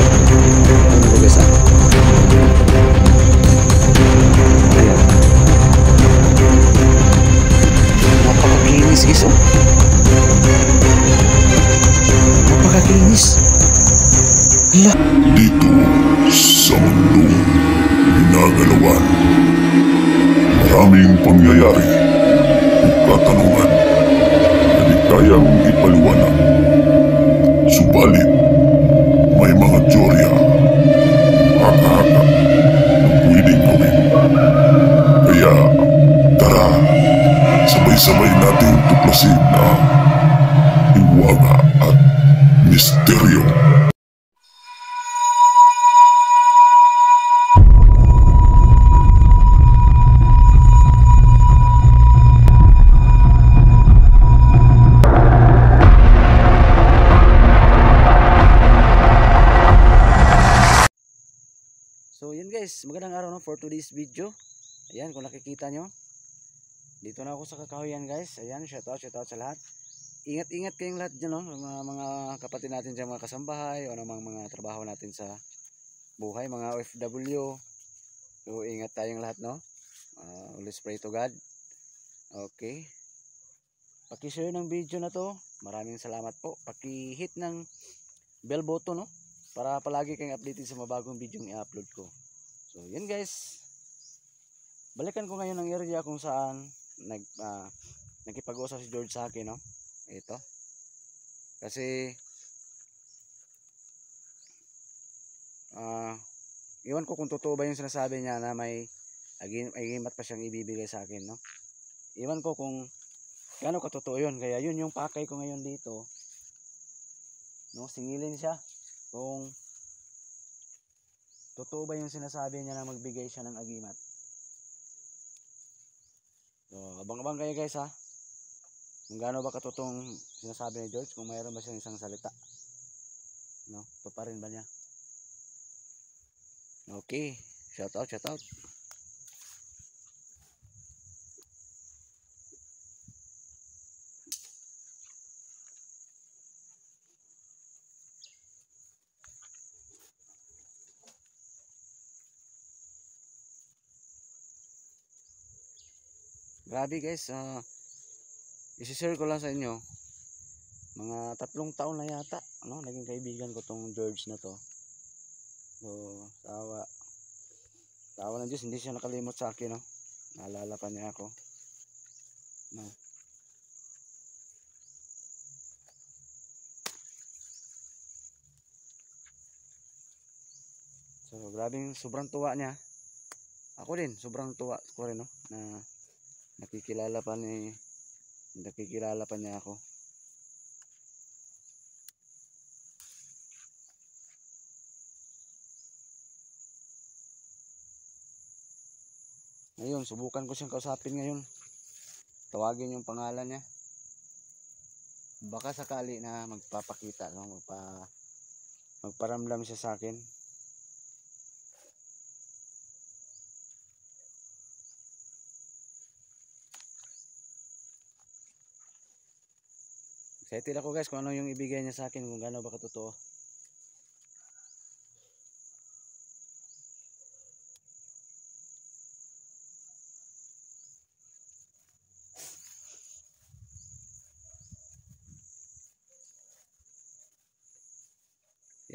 Ano ba guys ah? Ayan. Napakakinis guys oh. Napakakinis. Hala. Dito sa mundong ginagalawan, maraming pangyayari at katanungan na di kayang ipaliwanag. Subalit, may mga teorya, haka-haka na pwedeng gawin. Kaya, tara, sabay-sabay nating tuklasin ang hiwaga at misteryo. So yun guys, magandang araw no for today's video. Ayan, kung nakikita nyo, dito na ako sa Kakahuyan guys. Ayan, shout out sa lahat. Ingat-ingat kayong lahat dyan no, mga kapatid natin dyan, mga kasambahay o namang mga trabaho natin sa buhay, mga OFW. So ingat tayong lahat no. Let's pray to God. Okay. Paki-share ng video na to. Maraming salamat po. Paki-hit ng bell button no, para palagi kayong updated sa mabagong video yung i-upload ko. So yun guys, balikan ko ngayon ang area kung saan nagkipag-usap si George sa akin no. Ito kasi iwan ko kung totoo ba yung sinasabi niya na may agimat pa siyang ibibigay sa akin no. Iwan ko kung gaano katotoo yun, kaya yun yung pakay ko ngayon dito no. Singilin siya kung totoo ba yung sinasabi niya na magbigay siya ng agimat. So abang-abang kayo guys ha, kung gaano ba katotoong sinasabi ni George, kung mayroon ba siyang isang salita no, to pa rin ba niya. Okay, shout out. Grabe guys, isi-share ko lang sa inyo, mga 3 taon na yata no, naging kaibigan ko tong George na to. So tawa ng Diyos, hindi siya nakalimot sa akin no, naalala pa niya ako no. So grabing sobrang tuwa niya, ako din sobrang tuwa ko rin no, na nakikilala pa niya ako. Ngayon subukan ko siyang kausapin ngayon, tawagin yung pangalan niya, baka sakali na magpapakita no, magparamdam siya sa akin. Excited ako guys kung ano yung ibigay niya sa akin, kung gaano ba katotoo.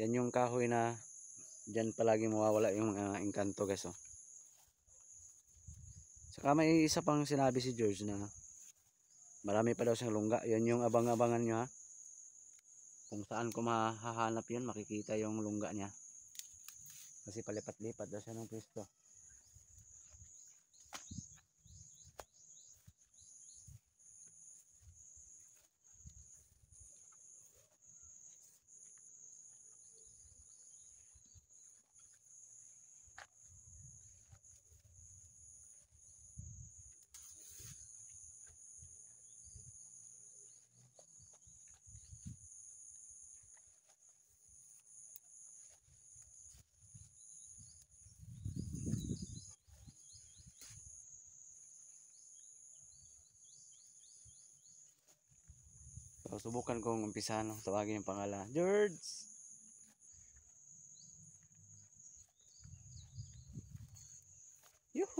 Yan yung kahoy na dyan palagi mawawala yung mga engkanto guys oh. Saka may isa pang sinabi si George na marami pa daw siyang lungga. Yan yung abang-abangan nyo ha, kung saan ko mahahanap yun, makikita yung lungga niya kasi palipat-lipat daw siya ng pwesto. So, subukan kong umpisahan no, tawagin yung pangalan. George!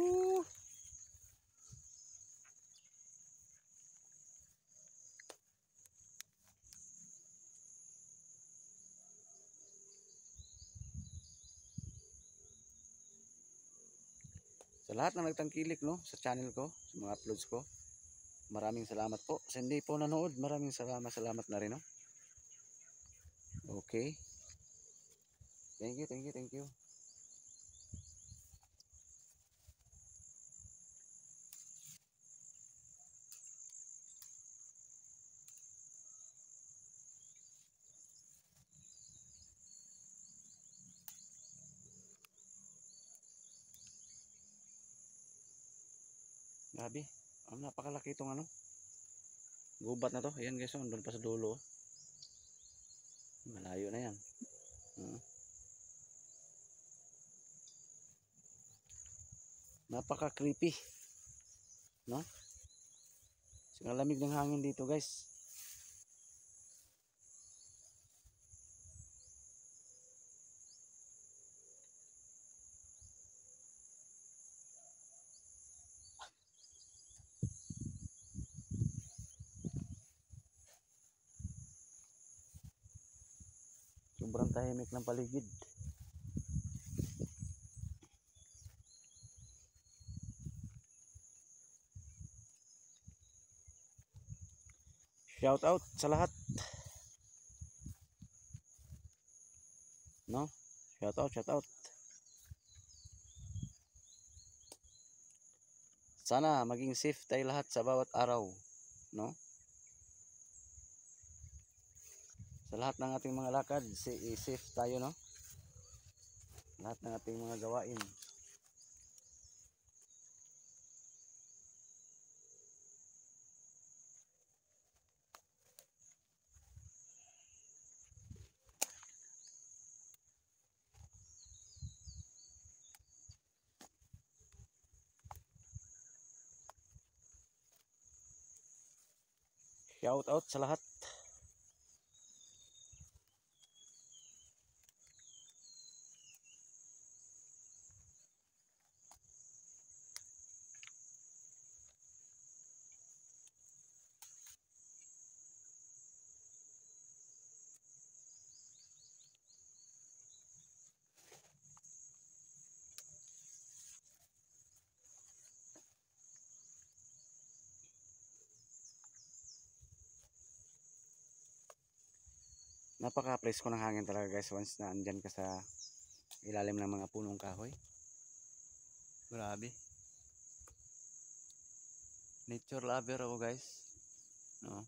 Yuhu! Sa lahat na nagtangkilik no, sa channel ko, sa mga uploads ko, maraming salamat po. Sa hindi po nanood, maraming salamat na rin no. Okay. Thank you. Grabe. Ang napakalaki itong ano. Gubat na to. Ayan guys, oh, doon pa sa dulo. Malayo na yan. Napaka creepy. No? Ang lamig ng hangin dito guys. Sobrang tahimik ng paligid. Shout out sa lahat. No? Shout out. Sana maging safe tayo lahat sa bawat araw, no? Sa lahat ng ating mga lakad, safe tayo, no? Lahat ng ating mga gawain. Shout out sa lahat. Napaka-presko ng hangin talaga guys once na andyan ka sa ilalim ng mga punong kahoy. Grabe. Nature lover ako guys. No?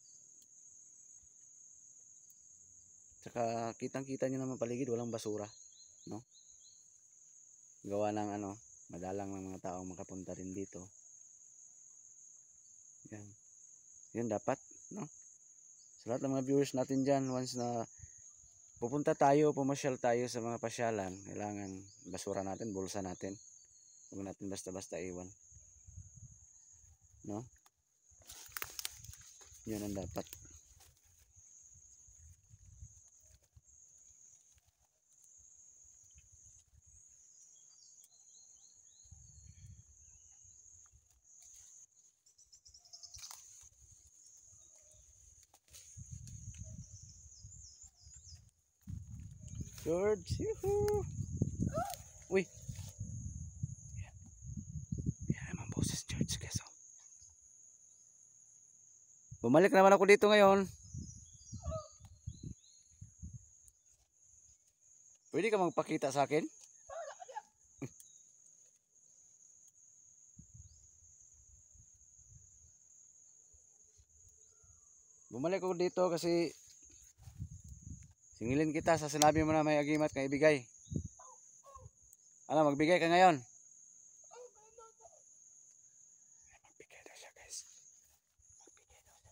Tsaka kitang-kita nyo naman paligid, walang basura, no? Gawa ng ano, madalang ng mga tao makapunta rin dito. Yan. Yan dapat, no? Sa lahat ng mga viewers natin dyan, once na pupunta tayo, pumasyal tayo sa mga pasyalan, kailangan basura natin, bulsa natin. Huwag natin basta-basta iwan. No? Yun ang dapat. George, yuhu! Uy! Yan naman boses George guys. Bumalik naman ako dito ngayon. Pwede ka magpakita sa akin? Bumalik ako dito kasi singilin kita sa sinabi mo na may agimat kang ibigay. Ano, magbigay ka ngayon? Magbigay daw siya guys. Magbigay daw siya.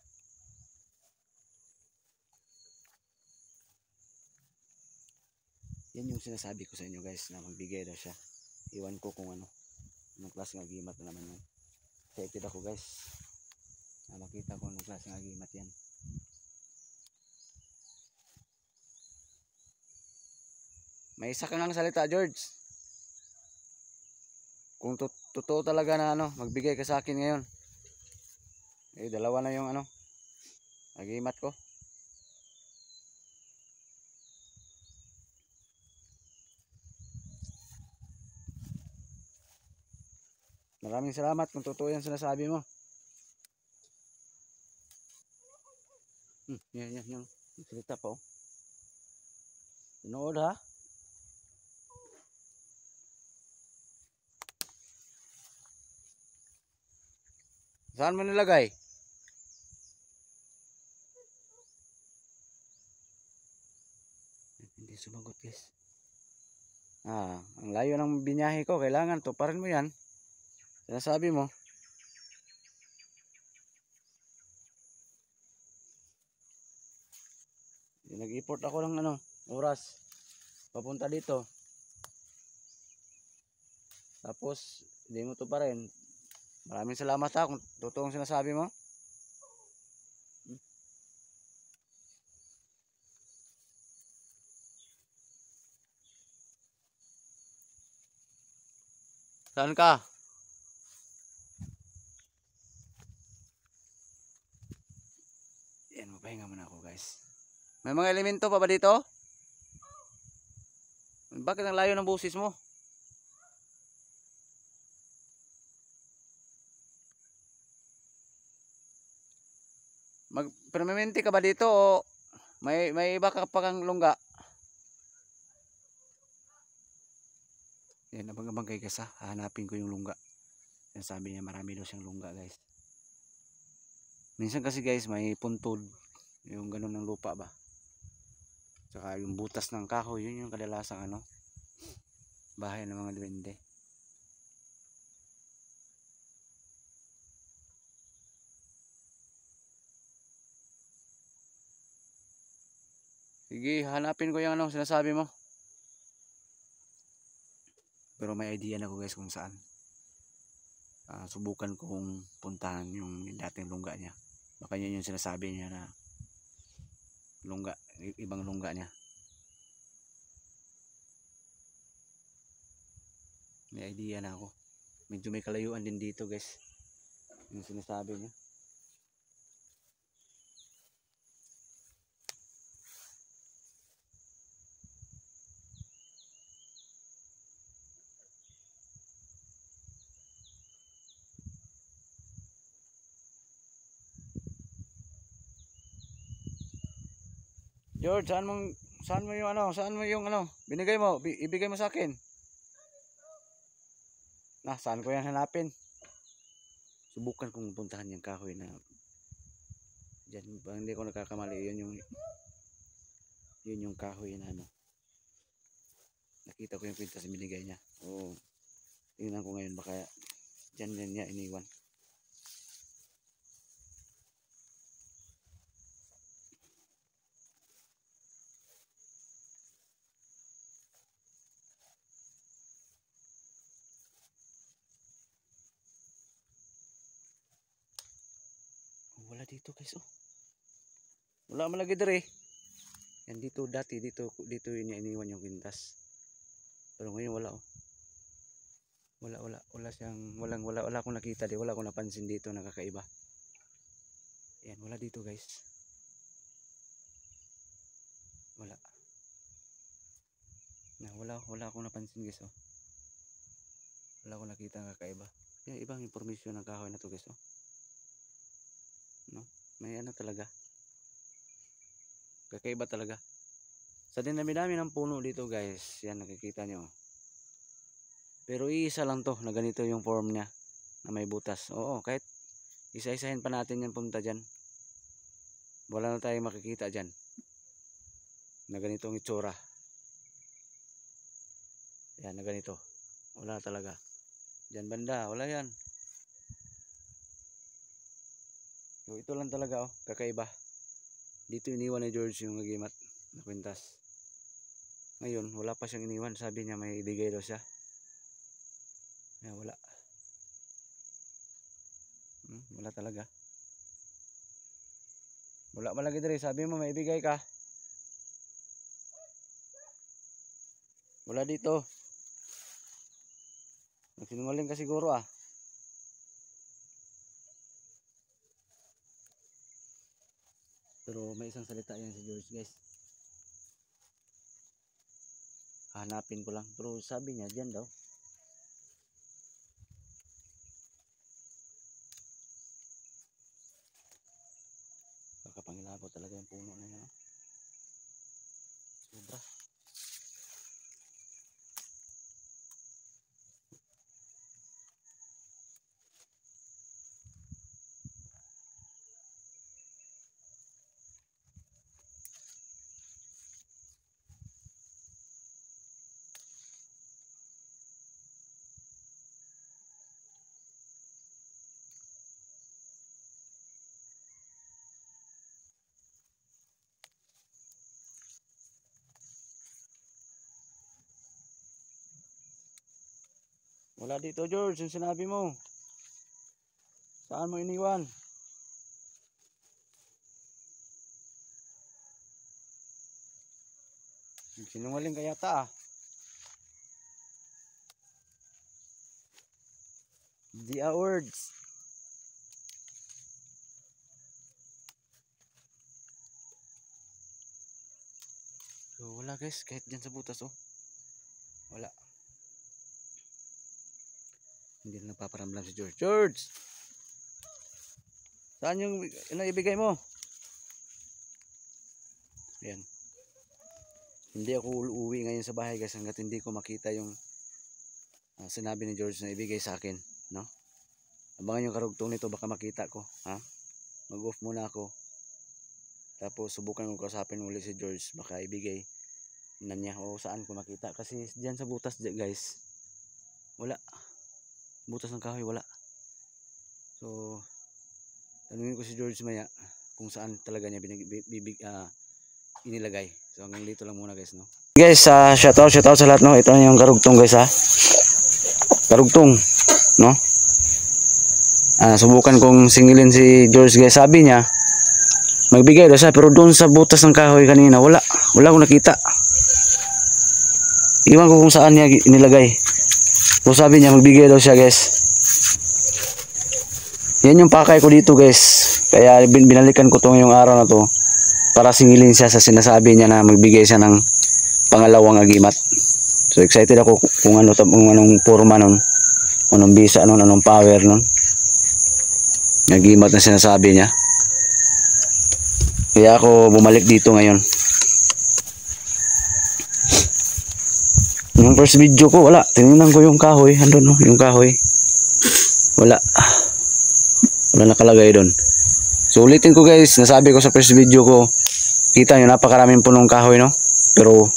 Yan yung sinasabi ko sa inyo guys na magbigay daw siya. Iwan ko kung ano. Anong klaseng agimat na naman yun. Excited ako guys. Makita ko anong klaseng agimat yan. May isa kang salita, George. kung totoo talaga na ano, magbigay ka sa akin ngayon. Eh, dalawa na yung ano, agimat ko. Maraming salamat kung totoo yan sinasabi mo. Yan. Salita pa oh. Tinood ha. Saan mo nilagay? Hindi sumagot guys. Ang layo ng binyahe ko. Kailangan tuparin mo yan. Sinasabi mo. Nag-import ako ng ano, oras. Papunta dito. Tapos, hindi mo tuparin. Maraming salamat ha kung totoong sinasabi mo. Saan ka? Yan, mapahinga muna ako guys. May mga elemento pa ba dito? Bakit ang layo ng busis mo? Magpermanente ka ba dito o may iba ka pa kang lungga? Yan, abang-abang kay Gasa. Hahanapin ko yung lungga. Yan, sabi niya marami daw siyang lungga guys. Minsan kasi guys may puntod. Yung ganun ng lupa ba. Saka yung butas ng kahoy. Yun yung kadalasang ano. Bahay ng mga duwende. Sige, hanapin ko yung ano sinasabi mo. Pero may idea na ko guys kung saan. Subukan kong puntahan yung dating lungga niya. Baka yun yung sinasabi niya na lungga, ibang lungga niya. May idea na ako. Medyo may kalayuan din dito guys. Yung sinasabi niya. George, saan mo yung ano, saan mo yung ano, binigay mo, ibigay mo sa akin. Saan ko yan hanapin? Subukan kong puntahan yung kahoy na diyan, hindi ko nakakamali, yun yung kahoy na ano. Nakita ko yung kwintas na binigay niya. Oo. Tingnan ko ngayon baka diyan niya iniwan. Wala dito guys oh. Wala malagi dire. Yan dito dati dito niya iniwan yung kwintas. Pero ngayon wala oh. Wala siyang wala akong nakita di, wala akong napansin dito na kakaiba. Yan, wala dito guys. Wala akong napansin guys oh. Wala akong nakita ng kakaiba. Yan, ibang impormasyon ng kahoy na to guys oh. No? May ano talaga. Kakaiba talaga. Sa dinami-dami ng puno dito guys, yan nakikita nyo. Pero iisa lang to na ganito yung form niya na may butas. Oo, kahit isa-isahin pa natin yan punta dyan. Wala na tayong makikita dyan na ganitong itsura. Yan na ganito. Wala talaga. Dyan banda, wala yan. So, ito lang talaga oh, kakaiba. Dito iniwan ni George yung agimat na kwintas. Ngayon, wala pa siyang iniwan. Sabi niya may ibigay daw siya. Wala. Wala talaga. Wala malagi diri. Sabi mo may ibigay ka. Wala dito. Nagsinungaling ka siguro ah. Pero may isang salita yan si George guys. Hanapin ko lang. Pero sabi niya dyan daw. Kakapangilabo talaga yung puno na yun. Sobra. Wala dito George, yung sinabi mo. Saan mo iniwan? Sinungaling ka yata ah. The words. So wala guys, kahit dyan sa butas oh. Wala. Hindi na nagpaparamdam si George. George! Saan yung ibigay mo? Ayan. Hindi ako uuwi ngayon sa bahay guys hanggat hindi ko makita yung sinabi ni George na ibigay sa akin. No? Abangan yung karugtong nito, baka makita ko. Ha? Mag-off muna ako. Tapos subukan ko kausapin ulit si George. Baka ibigay na niya o saan ko makita. Kasi dyan sa butas guys, wala. Butas ng kahoy wala. So tanungin ko si George maya kung saan talaga niya inilagay. So hanggang dito lang muna guys no. Guys, shout out sa lahat no. Ito yung karugtong guys ha. Karugtong no. Subukan kong singilin si George guys. Sabi niya magbigay daw siya pero doon sa butas ng kahoy kanina wala akong nakita. Iwan ko kung saan niya inilagay. So sabi niya magbigay daw siya guys. Yan yung pakay ko dito guys. Kaya binalikan ko to ngayong araw na to para singilin siya sa sinasabi niya na magbigay siya ng pangalawang agimat. So excited ako kung anong forma nun, anong bisa nun, anong power nun. Agimat na sinasabi niya. Kaya ako bumalik dito ngayon. Yung first video ko wala, tinignan ko yung kahoy, andun no, yung kahoy. Wala nakalagay doon. So ulitin ko guys, nasabi ko sa first video ko, kita nyo napakaraming punong kahoy no, pero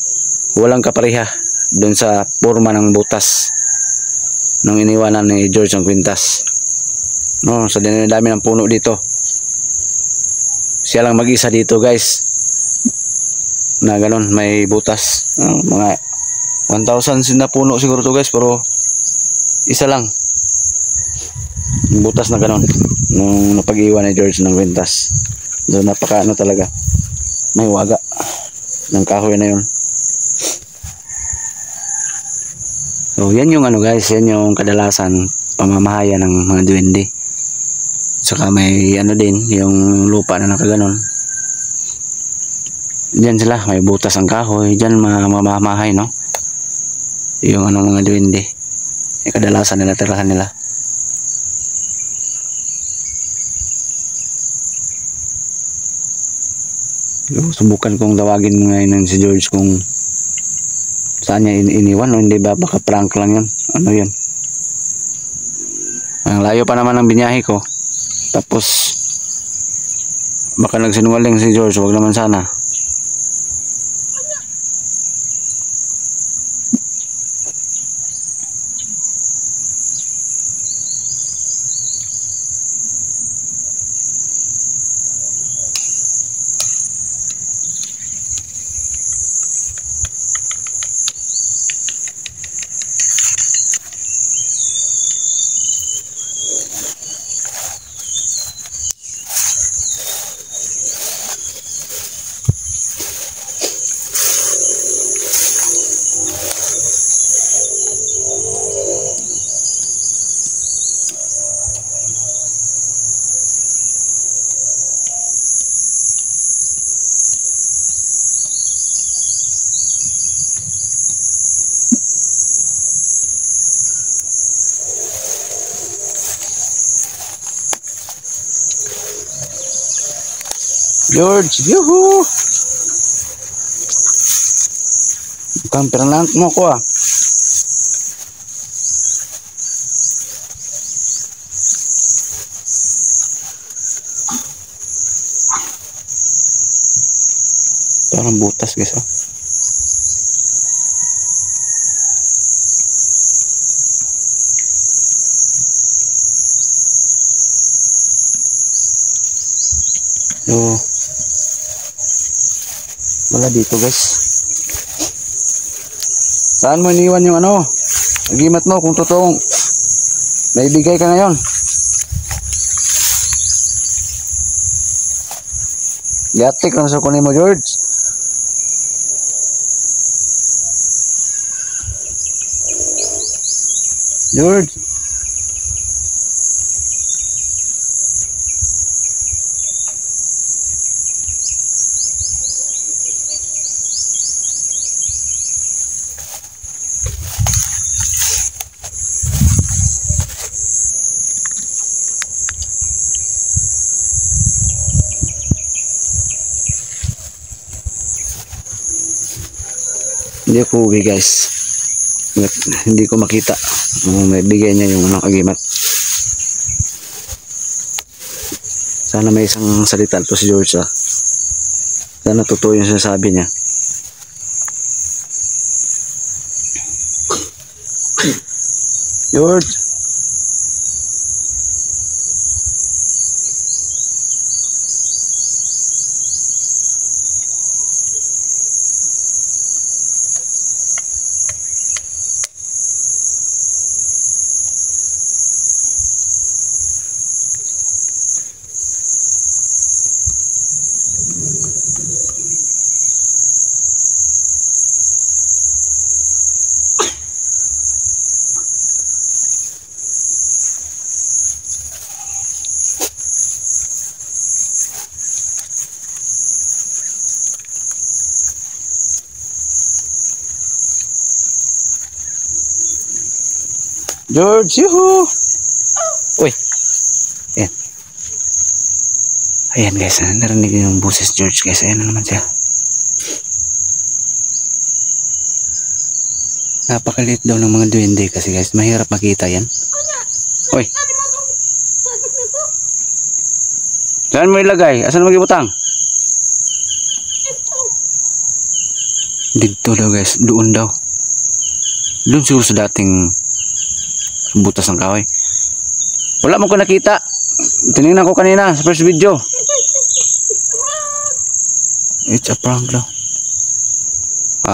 walang kapareha doon sa forma ng butas ng iniwanan ni George ang kwintas no. Sa dami ng puno dito, siya lang mag-isa dito guys na ganon may butas mga 1,000 na puno siguro to guys, pero isa lang butas na ganon nung napag-iwan ni George ng kwintas. So napaka talaga, may waga ng kahoy na yun. So yan yung guys, yan yung kadalasan pamamahaya ng mga duwende. Saka may din yung lupa na nakaganon. Diyan sila, may butas ang kahoy, diyan mamamahay no. Yung mga duwende, yung kadalasan nila tirahan nila. So, subukan kong tawagin ngayon si George kung saan niya iniwan o hindi ba, baka prank lang yun. Ano yun, ang layo pa naman ang binyahe ko, tapos baka nagsinungaling si George. Wag naman sana. George, yuhu! Camper lang mo ko ah. Parang butas guys oh. So, wala dito guys. Saan mo iniwan yung ano? Agimat mo kung totoong naibigay ka ngayon. Yatik lang sa kunin mo George. George. Hindi ko uwi guys. Hindi ko makita may bigay niya yung anong agimat. Sana may isang salita to si George ah. Sana totoo yung sinasabi niya. George. George, yuhu! Uy! Ayan. Ayan guys, narinig yung boses George guys. Ayan na naman siya. Napakaliit daw ng mga duwende kasi guys. Mahirap makita yan. Uy! Saan mo ilagay? Asan mo gibutang? Dito daw guys. Doon daw. Doon siguro sa dating butas ng kahoy. Wala mo ko nakita. Tinignan ko kanina sa first video. It's a prank daw.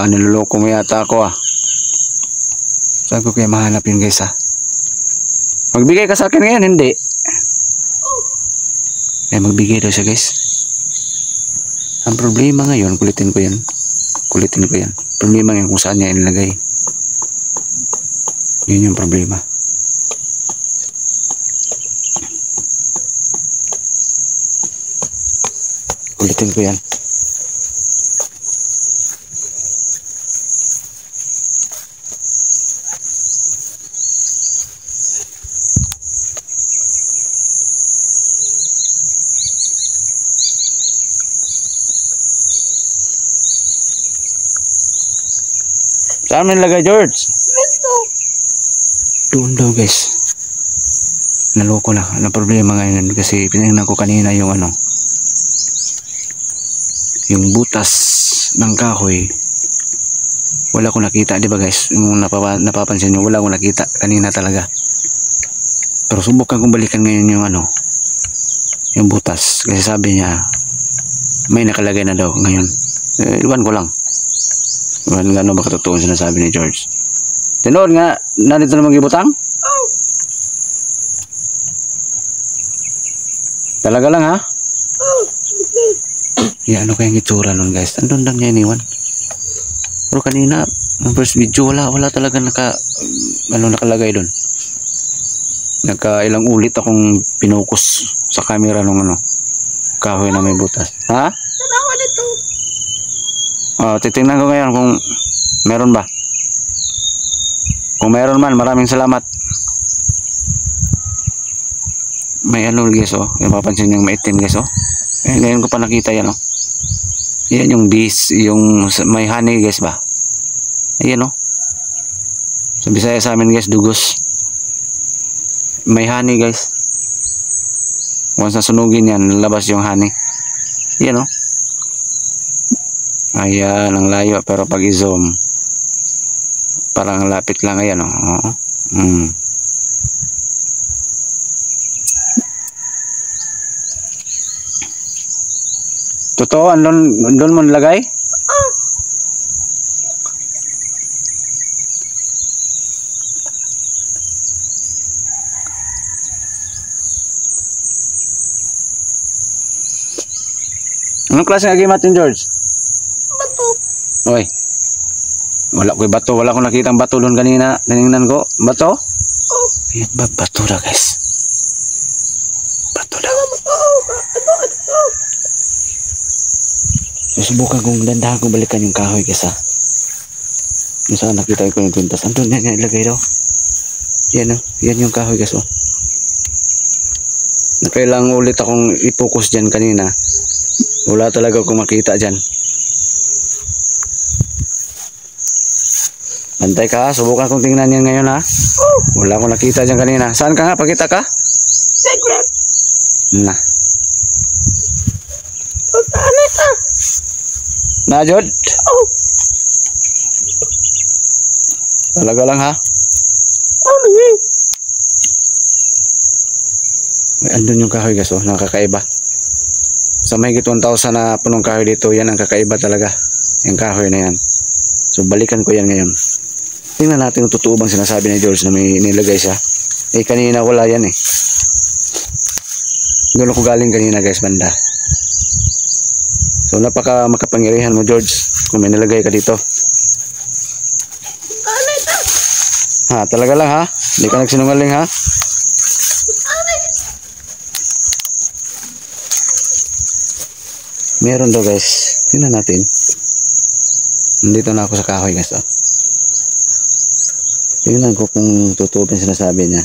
Niloloko mo yata ako ah. Saan ko kaya mahanap yun guys ah? Magbigay ka sa akin ngayon, hindi? Kaya magbigay daw siya guys. Ang problema ngayon, kulitin ko yan. Kulitin ko yan. Problema ngayon kung saan niya inilagay. Yun yung problema. Kulitin ko yan. Saan mo nilagay George? Doon daw guys. Naloko na. Ano problema ngayon kasi pinagnan ko kanina yung ano. Yung butas ng kahoy. Wala ko nakita, di ba guys? Yung napapansin nyo, wala ko nakita kanina talaga. Pero subukan kong balikan ngayon yung ano, yung butas. Kasi sabi niya, may nakalagay na daw ngayon. Iwan ko lang. Iwan nga ano ba katotoong sinasabi ni George. Tinood nga, narito na magibutang? Talaga lang ha? Yeah, ano kayang itsura nun guys? Andun lang niya iniwan. Pero kanina, ang first video, wala talaga nakalagay dun. Ilang ulit akong pinukus sa camera nung ano, kahoy na may butas. Ha? Tanawa nito. Titingnan ko ngayon kung meron ba. Kung meron man, maraming salamat. May ano guys oh, yung mapapansin yung maitim guys oh. Ngayon ko pa nakita yan, oh. Yan yung bees, yung may honey guys ba. Ayan, oh. Sa Bisaya sa amin guys, dugos. May honey guys. Once na sunugin yan, lalabas yung honey. Ayan, oh. Ayan, ang layo. Pero pag i-zoom, parang lapit lang. Ayan, oh. Totoo, andun mo nilagay? Anong klase ng agimat yun, George? Bato. Oy. Wala ko'y bato. Wala akong nakitang bato doon kanina. Tinignan ko. Bato? Oh. Ayan ba? Bato na guys. Bato na. Susubukan kong dandahan kong balikan yung kahoy guys ha. Yung saan nakita ko yung tuntas. Andun yan ilagay daw. Yan o. Yan yung kahoy guys o. Nakailang ulit akong i-focus dyan kanina. Wala talaga akong makita dyan. Bantay ka ha. Subukan kong tingnan yan ngayon ha. Wala akong nakita dyan kanina. Saan ka nga? Pakita ka? Secret. Na. Na, Jod? Oh. Talaga lang ha? May andun yung kahoy guys oh, nakakaiba. Sa may 1,000 na punong kahoy dito, yan ang kakaiba talaga. Yung kahoy na yan. So balikan ko yan ngayon. Tingnan natin kung totoo bang sinasabi ni George na may nilagay siya. Eh kanina wala yan eh. Doon ako galing kanina guys, banda. So napaka makapangyarihan mo George kung may nilagay ka dito. Ha, talaga lang ha? Hindi ka nagsinungaling ha? Meron daw guys. Tingnan natin. Nandito na ako sa kahoy guys oh. Tingnan ko kung totoo yung sinasabi niya.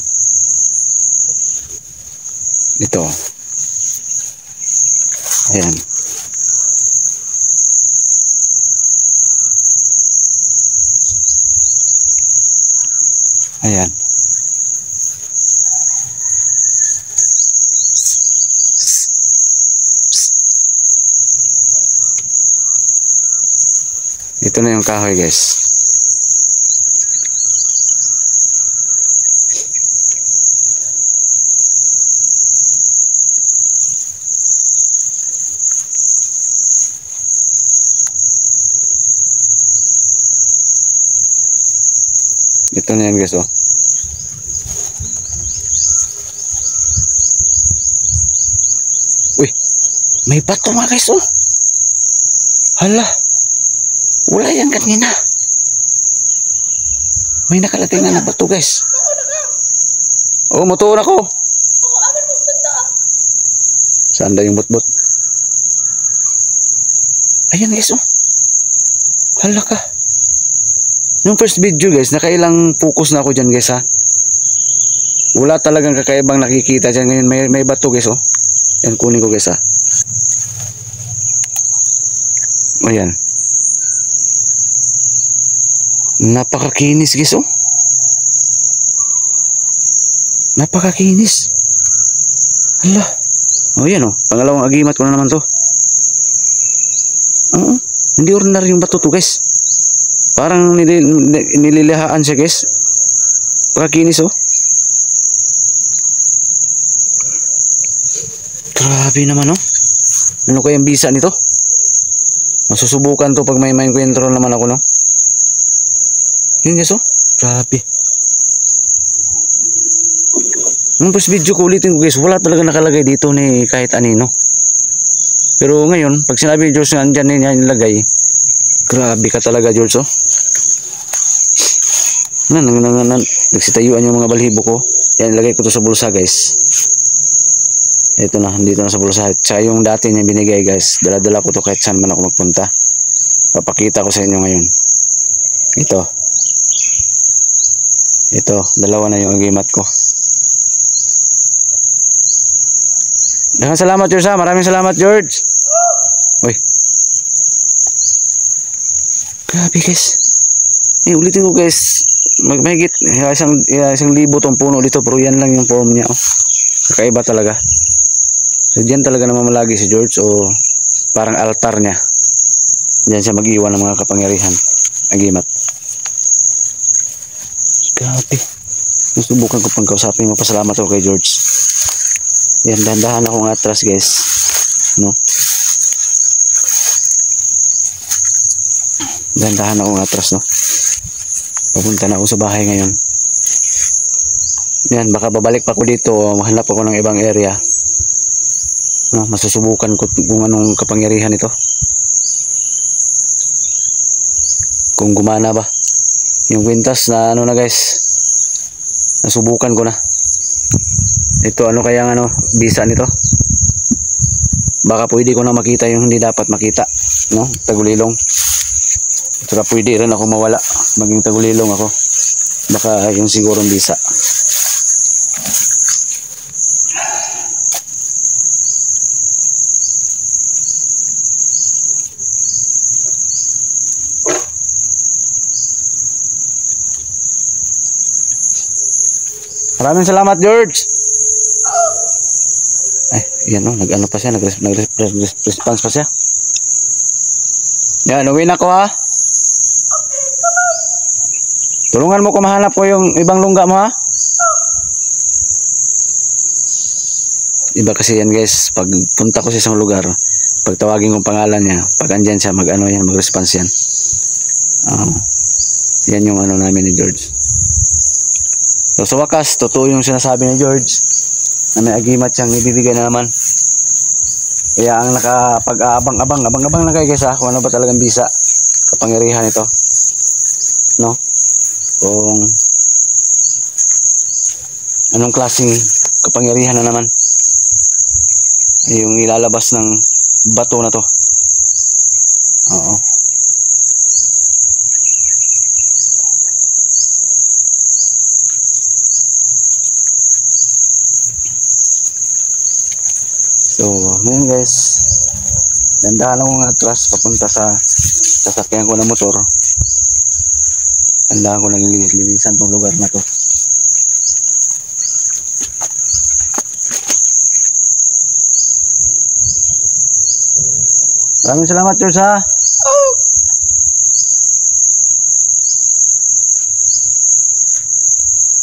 Ito. Ayan. Ayan. Ito na yung kahoy guys. Ito na yan guys oh. Uy, may bato nga guys oh. Hala. Wala yan kanina. May nakalagay nga na bato guys. Oh, mutuon ako. Saan na yung butbut? Ayan guys oh. Hala ka. Yung first video guys, nakailang focus na ako dyan guys ha. Wala talagang kakaibang nakikita dyan. Ngayon may bato guys oh. Yan kunin ko guys ha. Ayan. Napakakinis guys oh. Napakakinis. Hala. Oh yan oh. Pangalawang agimat ko na naman to. Hindi ordinary yung bato to guys. Parang nililihaan siya guys. Pakakinis oh. Grabe naman oh. Ano kayang bisa nito? Masusubukan to pag may encuentro naman ako no. Yun guys oh. Grabe. Nung first video ko ulitin ko guys, wala talaga nakalagay dito ni kahit anino. Pero ngayon, pag sinabi ni George na andyan niya nilagay, grabe ka talaga George oh. Nagsitayuan yung mga balhibo ko. Yan, ilagay ko to sa bulsa guys. Ito na, dito na sa bulsa. Tsaka yung dati niya binigay guys, dala-dala ko to kahit saan man ako magpunta. Papakita ko sa inyo ngayon. Ito, dalawa na yung agimat ko. Daghang salamat George ha. Maraming salamat George. Uy. Grabe guys. Ulitin ko guys. Magmahigit isang libo tong puno dito, pero yan lang yung form niya. Oh. Kakaiba talaga. So diyan talaga namamalagi si George o parang altar niya. Diyan siya mag-iwan ng mga kapangyarihan. Agimat. Grabe. Susubukan ko pang kausapin mo. Pasalamat ako kay George. Yan, dahan-dahan akong atras guys. No? Dahan-dahan akong atras no. Papunta na ako sa bahay ngayon. Yan, baka babalik pa ako dito. Mahanap ako ng ibang area. No, masusubukan ko kung anong kapangyarihan ito. Kung gumana ba. Yung kwintas na ano na guys. Nasubukan ko na. Ito ano kaya ano bisa nito. Baka pwede ko na makita yung hindi dapat makita. No? Tagulilong. Saka pwede rin ako mawala. Maging tagulilong ako. Baka yung sigurong bisa. Maraming salamat George. Ay, yan o, nag-ano pa siya, nag-response pa siya. Yan, uwi na ko ha. Tulungan mo ko mahanap ko yung ibang lungga mo ha. Iba kasi yan guys, pag punta ko sa isang lugar, pag tawagin kong pangalan niya, pag andyan siya, mag-ano yan, mag-response yan. Yan yung ano namin ni George. So sa wakas, totoo yung sinasabi ni George na may agimat siyang ibibigay na naman. Kaya ang nakapag-aabang-abang na kayo guys ha, kung ano ba talagang bisa kapangyarihan ito. No? Kung anong klaseng kapangyarihan na naman yung ilalabas ng bato na to. Oo. So, ngayon guys, dandahan ako nga atras papunta sa sasakyan ko na motor. Dandahan ko naglilisan tong lugar na to. Maraming salamat George ha.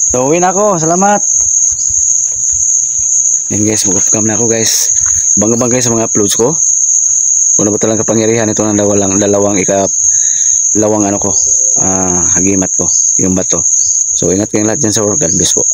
So, uwi na ako. Salamat. Yan guys, mag-upcam na ako guys. Bangga-bangga sa mga uploads ko. Kung ano ba talagang kapangyarihan ito ng dalawang ano ko, hagimat ko, yung bato. So ingat kayong lahat dyan sa work. God bless po.